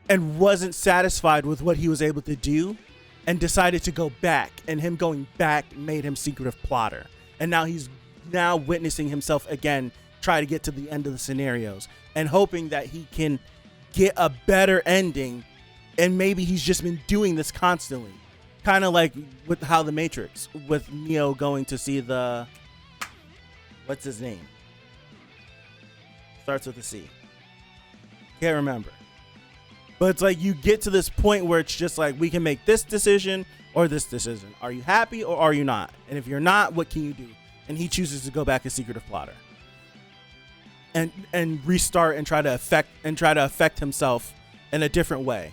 and wasn't satisfied with what he was able to do and decided to go back, and him going back made him secretive plotter. And now he's witnessing himself again try to get to the end of the scenarios and hoping that he can get a better ending. And maybe he's just been doing this constantly, kind of like with how the Matrix, with Neo going to see the, what's his name? Starts with a C. Can't remember. But it's like you get to this point where it's just like, we can make this decision or this decision. Are you happy or are you not? And if you're not, what can you do? And he chooses to go back as secretive plotter and restart and try to affect himself in a different way.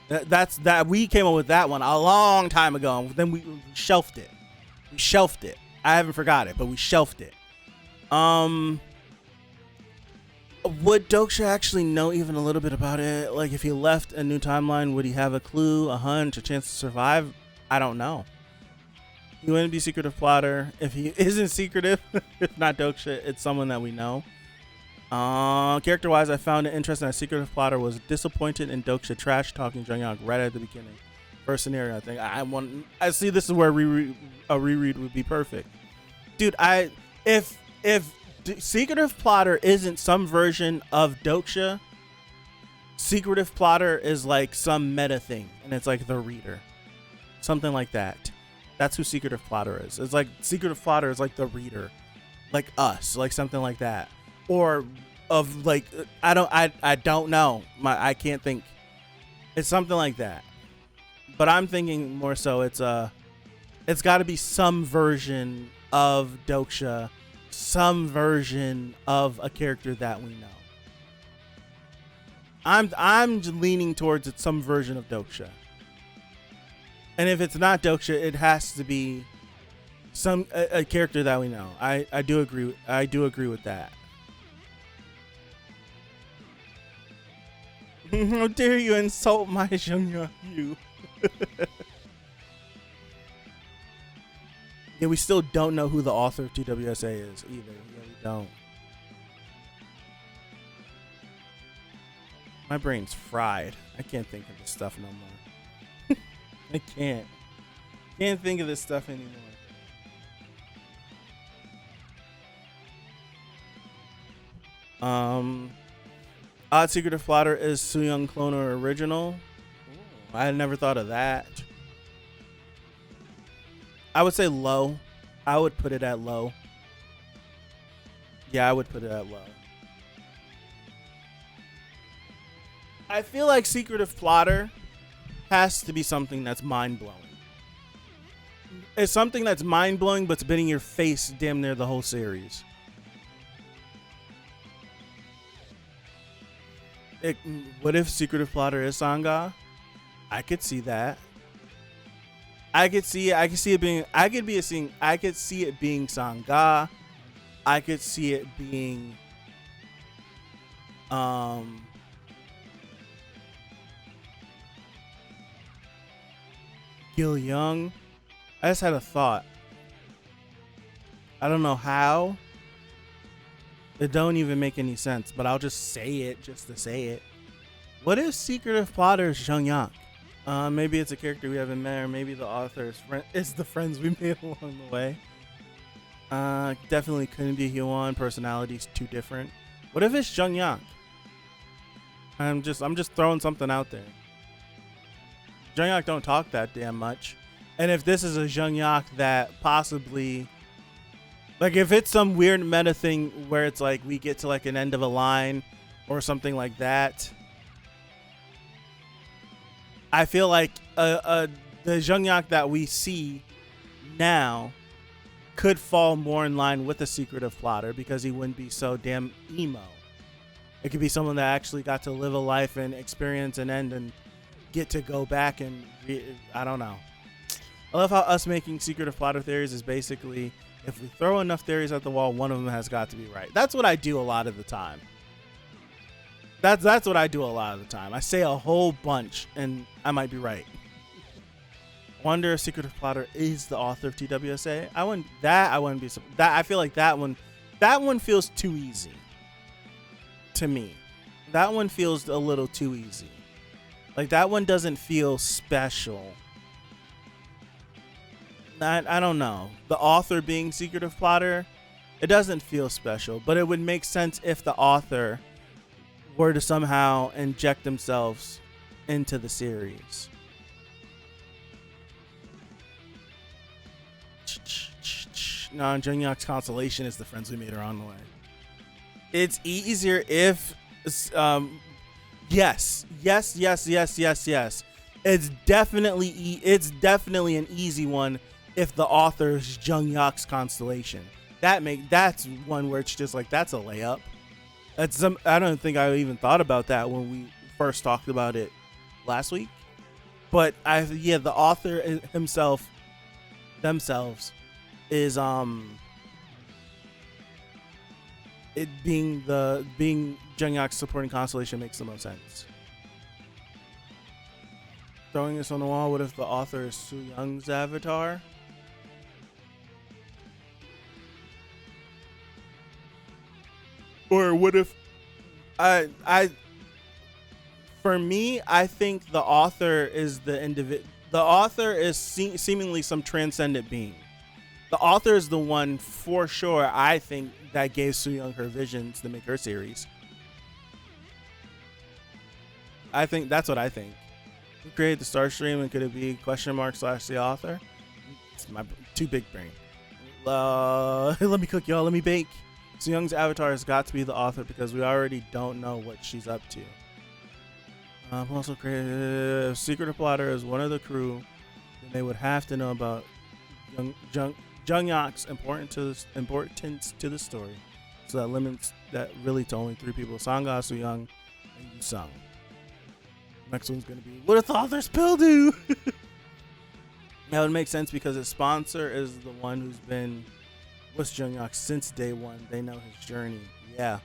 That's we came up with that one a long time ago, and then we shelved it. I haven't forgot it, but we shelved it. Would Doksha actually know even a little bit about it? Like, if he left a new timeline, would he have a clue, a hunch, a chance to survive? I don't know. He wouldn't be secretive plotter. If he isn't secretive, if not Doksha, it's someone that we know. Character-wise, I found it interesting that secretive plotter was disappointed in Doksha trash talking Jung-Yang right at the beginning. First scenario, I think. I see this is where a reread would be perfect. Dude, if secretive plotter isn't some version of Doksha, secretive plotter is like some meta thing, and it's like the reader, something like that. That's who secretive plotter is. It's like secretive plotter is like the reader, like us, like something like that, or of like I don't know. I can't think. It's something like that, but I'm thinking more so it's got to be some version of Doksha, some version of a character that we know. I'm leaning towards it's some version of Doksha. And if it's not Doksha, it has to be a character that we know. I do agree with that. How dare you insult my Jung-You? Yeah, we still don't know who the author of TWSA is either. Yeah, we don't. My brain's fried. I can't think of this stuff no more. I can't think of this stuff anymore. Odd secretive plotter is Soo-Young clone or original. Ooh, I had never thought of that. I would say low. I would put it at low. Yeah, I would put it at low. I feel like secretive plotter has to be something that's mind-blowing. It's something that's mind-blowing, but it's been in your face damn near the whole series. What if secretive plotter is Sangha? I could see that. I could see it being Sangha. I could see it being Gil Young. I just had a thought. I don't know how. It don't even make any sense, but I'll just say it just to say it. What if secretive plotter is Jung-Yang? Maybe it's a character we haven't met, or maybe the author is the friends we made along the way. Definitely couldn't be Hyewon. Personalities too different. What if it's Jung-Yang? I'm just throwing something out there. Jung-Yang don't talk that damn much, and if this is a Jung-Yang that possibly, like, if it's some weird meta thing where it's like we get to like an end of a line or something like that, I feel like the Jung-Yang that we see now could fall more in line with the secretive plotter because he wouldn't be so damn emo. It could be someone that actually got to live a life and experience an end and get to go back and I don't know. I love how us making secretive plotter theories is basically, if we throw enough theories at the wall, one of them has got to be right. That's what I do a lot of the time. That's what I do a lot of the time. I say a whole bunch and I might be right. Wonder if secretive plotter is the author of TWSA. I wouldn't be that. I feel like that one feels too easy to me. That one feels a little too easy. Like, that one doesn't feel special. I don't know. The author being secretive plotter, it doesn't feel special, but it would make sense if the author were to somehow inject themselves into the series. No, Jungyak's constellation is the friends we made are on the way. It's easier if yes. It's definitely an easy one if the author is Jungyak's constellation. That's one where it's just like, that's a layup. I don't think I even thought about that when we first talked about it last week. But the author themselves is it being Jungyak's supporting constellation makes the most sense. Throwing this on the wall, what if the author is Su Young's avatar? Or what if for me, I think the author is the author is seemingly some transcendent being. The author is the one, for sure, I think, that gave Su Young her visions to make her series. I think that's what I think. Who created the Star Stream, and could it be / the author? It's my too big brain. Let me cook, y'all. Let me bake. Su Young's avatar has got to be the author because we already don't know what she's up to. Also created secret plotter as one of the crew. Then they would have to know about Jungyak's importance to the story. So that limits that really to only 3 people: Sangha, Su Young, and Yu Sung. Next one's gonna be, what if the author's Pildu? That would make sense because his sponsor is the one who's been with Jungyak since day one. They know his journey. Yeah.